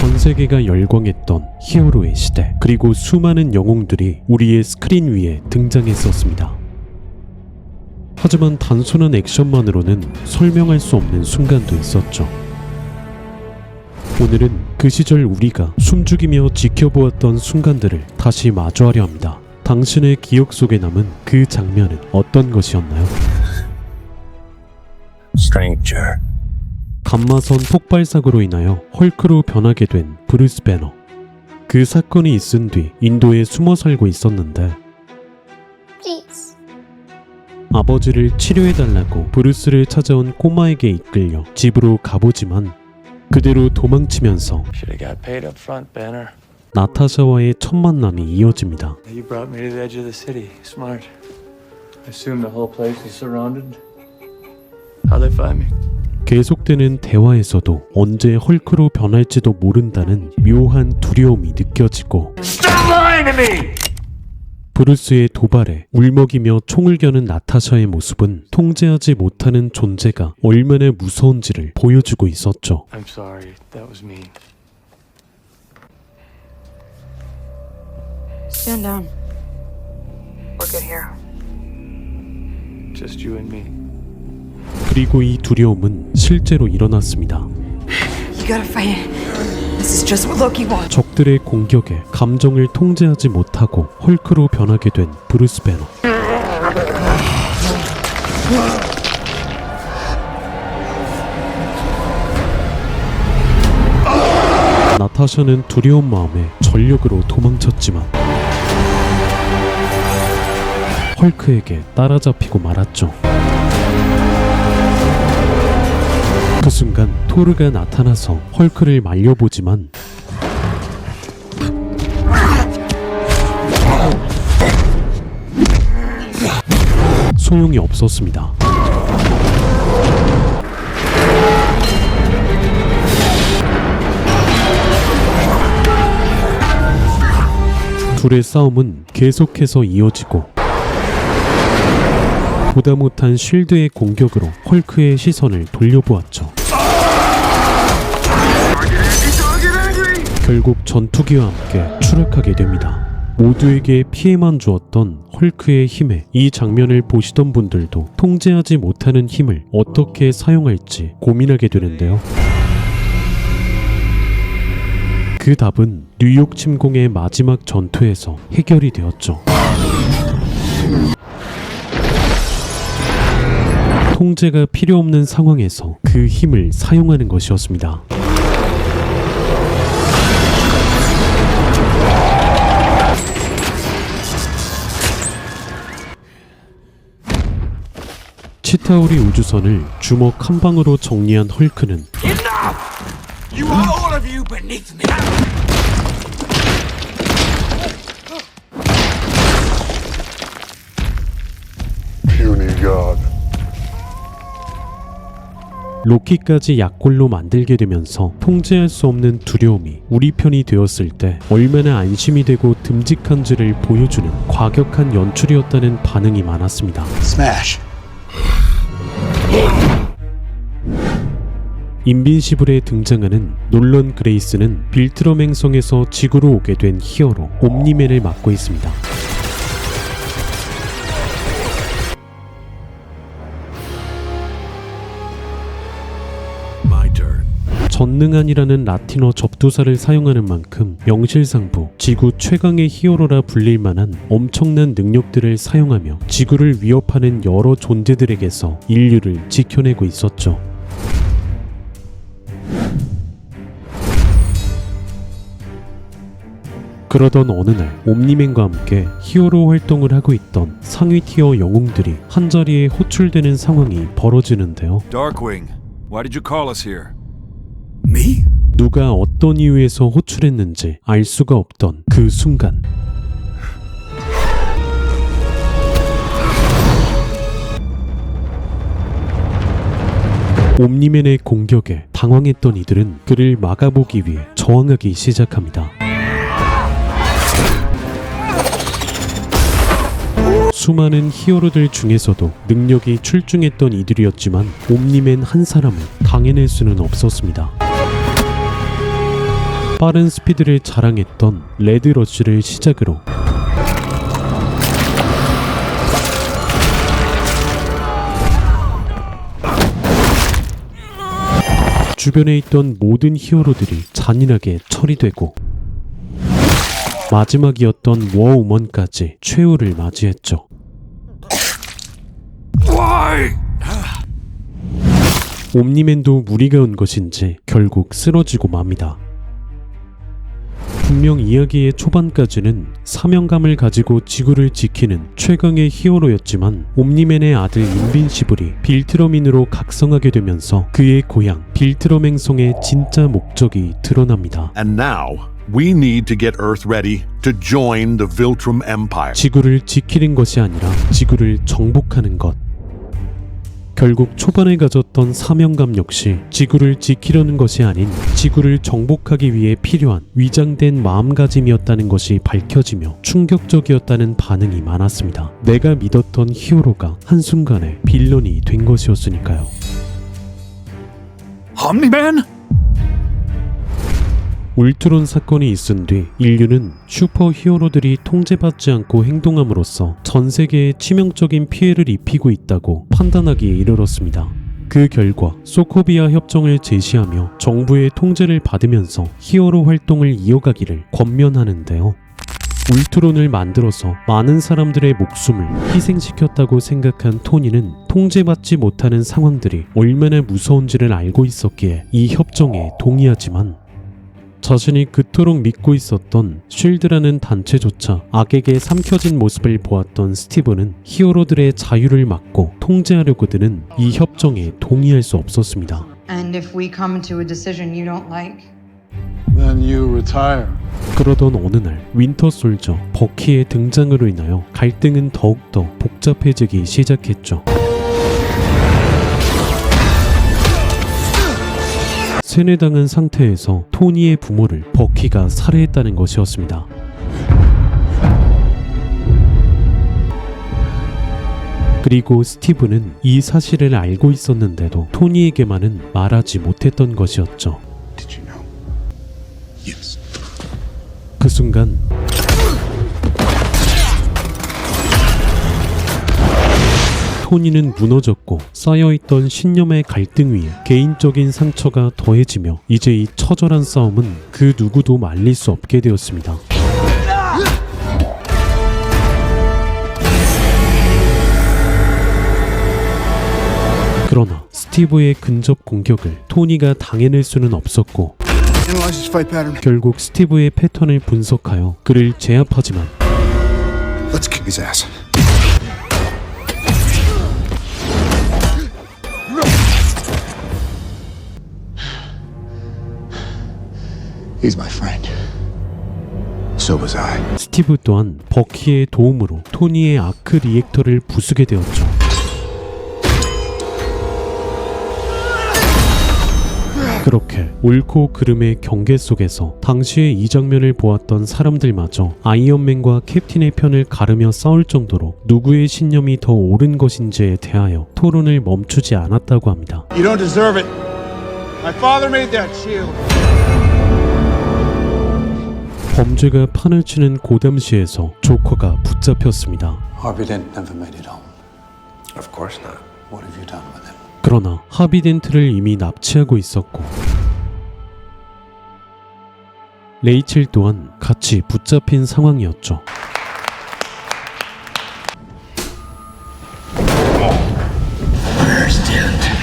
전 세계가 열광했던 히어로의 시대, 그리고 수많은 영웅들이 우리의 스크린 위에 등장했었습니다. 하지만 단순한 액션만으로는 설명할 수 없는 순간도 있었죠. 오늘은 그 시절 우리가 숨죽이며 지켜보았던 순간들을 다시 마주하려 합니다. 당신의 기억 속에 남은 그 장면은 어떤 것이었나요? Stranger. 감마선 폭발 사고로 인하여 헐크로 변하게 된 브루스 배너. 그 사건이 있은 뒤 인도에 숨어 살고 있었는데 Please. 아버지를 치료해달라고 브루스를 찾아온 꼬마에게 이끌려 집으로 가보지만 그대로 도망치면서 Should have got paid up front, Banner. 나타샤와의 첫 만남이 이어집니다. You brought me to the edge of the city. Smart. I assume the whole place is surrounded. How'd they find me? 계속되는 대화에서도 언제 헐크로 변할지도 모른다는 묘한 두려움이 느껴지고 Stop lying to me! 브루스의 도발에 울먹이며 총을 겨눈 나타샤의 모습은 통제하지 못하는 존재가 얼마나 무서운지를 보여주고 있었죠. I'm sorry. That was mean. Stand down. We're good here. Just you and me. 그리고 이 두려움은 실제로 일어났습니다. You gotta fight it. This is just what Loki wants. 적들의 공격에 감정을 통제하지 못하고 헐크로 변하게 된 브루스 배너. 나타샤는 두려운 마음에 전력으로 도망쳤지만 헐크에게 따라잡히고 말았죠. 그 순간 토르가 나타나서 헐크를 말려보지만 소용이 없었습니다. 둘의 싸움은 계속해서 이어지고 보다 못한 쉴드의 공격으로 헐크의 시선을 돌려보았죠. 결국 전투기와 함께 추락하게 됩니다. 모두에게 피해만 주었던 헐크의 힘에 이 장면을 보시던 분들도 통제하지 못하는 힘을 어떻게 사용할지 고민하게 되는데요. 그 답은 뉴욕 침공의 마지막 전투에서 해결이 되었죠. 통제가 필요 없는 상황에서 그 힘을 사용하는 것이었습니다. 치타우리 우주선을 주먹 한 방으로 정리한 헐크는 You are all of you beneath me. Puny God. 로키까지 약골로 만들게 되면서 통제할 수 없는 두려움이 우리 편이 되었을 때 얼마나 안심이 되고 듬직한지를 보여주는 과격한 연출이었다는 반응이 많았습니다. Smash. 인빈시블에 등장하는 놀런 그레이스는 빌트럼 행성에서 지구로 오게 된 히어로 옴니맨을 맡고 있습니다. My turn. 전능한이라는 라틴어 접두사를 사용하는 만큼 명실상부 지구 최강의 히어로라 불릴 만한 엄청난 능력들을 사용하며 지구를 위협하는 여러 존재들에게서 인류를 지켜내고 있었죠. 그러던 어느 날 옴니맨과 함께 히어로 활동을 하고 있던 상위 티어 영웅들이 한자리에 호출되는 상황이 벌어지는데요. Darkwing, why did you call us here? Me? 누가 어떤 이유에서 호출했는지 알 수가 없던 그 순간 옴니맨의 공격에 당황했던 이들은 그를 막아보기 위해 저항하기 시작합니다. 수많은 히어로들 중에서도 능력이 출중했던 이들이었지만 옴니맨 한 사람을 당해낼 수는 없었습니다. 빠른 스피드를 자랑했던 레드러쉬를 시작으로 주변에 있던 모든 히어로들이 잔인하게 처리되고 마지막이었던 워우먼까지 최후를 맞이했죠. 옴니맨도 무리가 온 것인지 결국 쓰러지고 맙니다. 분명 이야기의 초반까지는 사명감을 가지고 지구를 지키는 최강의 히어로였지만 옴니맨의 아들 인빈시블이 빌트러민으로 각성하게 되면서 그의 고향 빌트럼 행성의 진짜 목적이 드러납니다. And now, we need to get Earth ready to join the Viltrum Empire. 지구를 지키는 것이 아니라 지구를 정복하는 것. 결국 초반에 가졌던 사명감 역시 지구를 지키려는 것이 아닌 지구를 정복하기 위해 필요한 위장된 마음가짐이었다는 것이 밝혀지며 충격적이었다는 반응이 많았습니다. 내가 믿었던 히어로가 한순간에 빌런이 된 것이었으니까요. Omni-Man? 울트론 사건이 있은 뒤 인류는 슈퍼 히어로들이 통제받지 않고 행동함으로써 전 세계에 치명적인 피해를 입히고 있다고 판단하기에 이르렀습니다. 그 결과 소코비아 협정을 제시하며 정부의 통제를 받으면서 히어로 활동을 이어가기를 권면하는데요. 울트론을 만들어서 많은 사람들의 목숨을 희생시켰다고 생각한 토니는 통제받지 못하는 상황들이 얼마나 무서운지를 알고 있었기에 이 협정에 동의하지만 자신이 그토록 믿고 있었던 쉴드라는 단체조차 악에게 삼켜진 모습을 보았던 스티브는 히어로들의 자유를 막고 통제하려고 드는 이 협정에 동의할 수 없었습니다. And if we come to a decision you don't like? Then you retire. 그러던 어느 날 윈터 솔저 버키의 등장으로 인하여 갈등은 더욱더 복잡해지기 시작했죠. 세뇌당한 상태에서 토니의 부모를 버키가 살해했다는 것이었습니다. 그리고 스티브는 이 사실을 알고 있었는데도 토니에게만은 말하지 못했던 것이었죠. Did you know? Yes. 그 순간 토니는 무너졌고 쌓여있던 신념의 갈등 위에 개인적인 상처가 더해지며 이제 이 처절한 싸움은 그 누구도 말릴 수 없게 되었습니다. 그러나 스티브의 근접 공격을 토니가 당해낼 수는 없었고 Analyze his fight pattern. 결국 스티브의 패턴을 분석하여 그를 제압하지만 Let's kick his ass. He's my friend. So was I. 스티브 또한 버키의 도움으로 토니의 아크 리액터를 부수게 되었죠. 그렇게 옳고 그름의 경계 속에서 당시에 이 장면을 보았던 사람들마저 아이언맨과 캡틴의 편을 가르며 싸울 정도로 누구의 신념이 더 옳은 것인지에 대하여 토론을 멈추지 않았다고 합니다. You don't deserve it. My father made that shield. 범죄가 판을 치는 고담시에서 조커가 붙잡혔습니다. Harvey Dent never made it home. Of course not. What have you done with him? 그러나 하비덴트를 이미 납치하고 있었고 레이첼 또한 같이 붙잡힌 상황이었죠.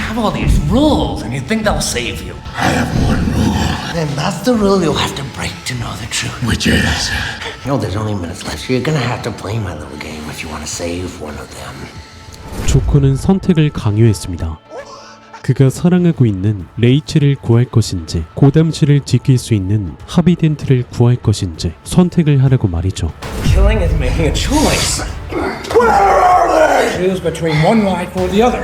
Have all these rules, and you think they'll save you. I have one rule, Then that's the rule you'll have to break to know the truth. which is You know, there's only minutes left, so you're gonna have to play my little game if you want to save one of them. 조커는 선택을 강요했습니다. 그가 사랑하고 있는 레이첼을 구할 것인지 고담시를 지킬 수 있는 하비덴트를 구할 것인지 선택을 하라고 말이죠. Killing is making a choice. choose between one life or the other.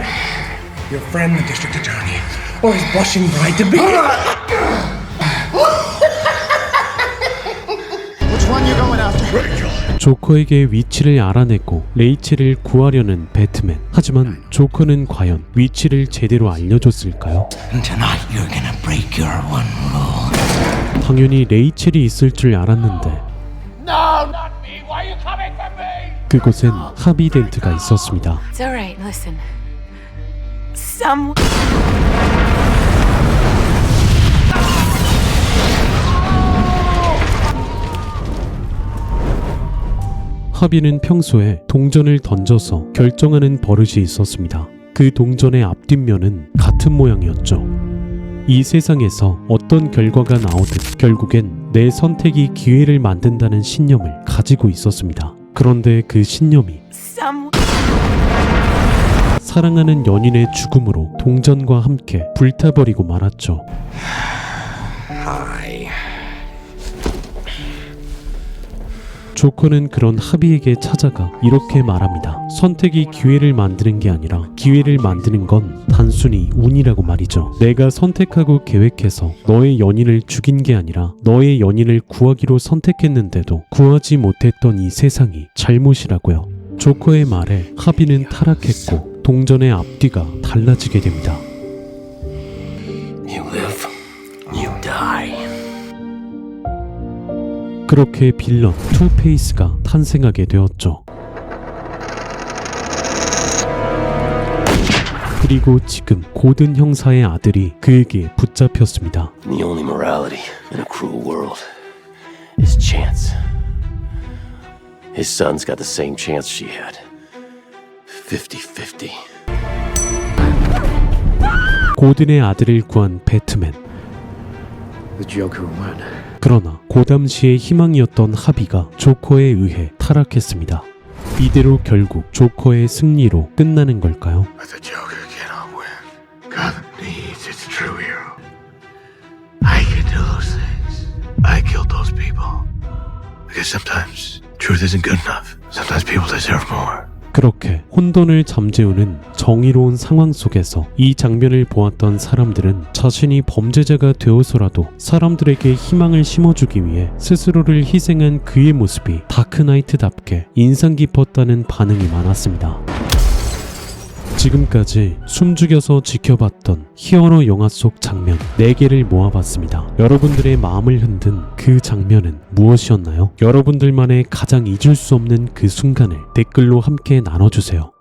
Your friend, the district attorney, or his blushing bride to be. Which one you going after? 조커에게 위치를 알아내고 레이첼을 구하려는 배트맨. 하지만 조커는 과연 위치를 제대로 알려줬을까요? And tonight you're gonna break your one rule. 당연히 레이첼이 있을 줄 알았는데 그곳엔 하비 덴트가 있었습니다. It's alright, listen. Some. 하비는 평소에 동전을 던져서 결정하는 버릇이 있었습니다. 그 동전의 앞뒷면은 같은 모양이었죠. 이 세상에서 어떤 결과가 나오든 결국엔 내 선택이 기회를 만든다는 신념을 가지고 있었습니다. 그런데 그 신념이 Some. 사랑하는 연인의 죽음으로 동전과 함께 불타버리고 말았죠. 조커는 그런 하비에게 찾아가 이렇게 말합니다. 선택이 기회를 만드는 게 아니라 기회를 만드는 건 단순히 운이라고 말이죠. 내가 선택하고 계획해서 너의 연인을 죽인 게 아니라 너의 연인을 구하기로 선택했는데도 구하지 못했던 이 세상이 잘못이라고요. 조커의 말에 하비는 타락했고 동전의 앞뒤가 달라지게 됩니다. You live, you die. 그렇게 빌런 투페이스가 탄생하게 되었죠. 그리고 지금 고든 형사의 아들이 그에게 붙잡혔습니다. The only morality in a cruel world is chance. His son's got the same chance she had. 50-50. 고든의 아들을 구한 배트맨. The Joker won. 그러나 그 당시의 희망이었던 하비가 조커에 의해 타락했습니다. 이대로 결국 조커의 승리로 끝나는 걸까요? But the Joker cannot win. Gotham needs its true hero. I can do those things. I killed those people. Because sometimes truth isn't good enough. Sometimes people deserve more. 그렇게 혼돈을 잠재우는 정의로운 상황 속에서 이 장면을 보았던 사람들은 자신이 범죄자가 되어서라도 사람들에게 희망을 심어주기 위해 스스로를 희생한 그의 모습이 다크나이트답게 인상 깊었다는 반응이 많았습니다. 지금까지 숨죽여서 지켜봤던 히어로 영화 속 장면 4개를 모아봤습니다. 여러분들의 마음을 흔든 그 장면은 무엇이었나요? 여러분들만의 가장 잊을 수 없는 그 순간을 댓글로 함께 나눠주세요.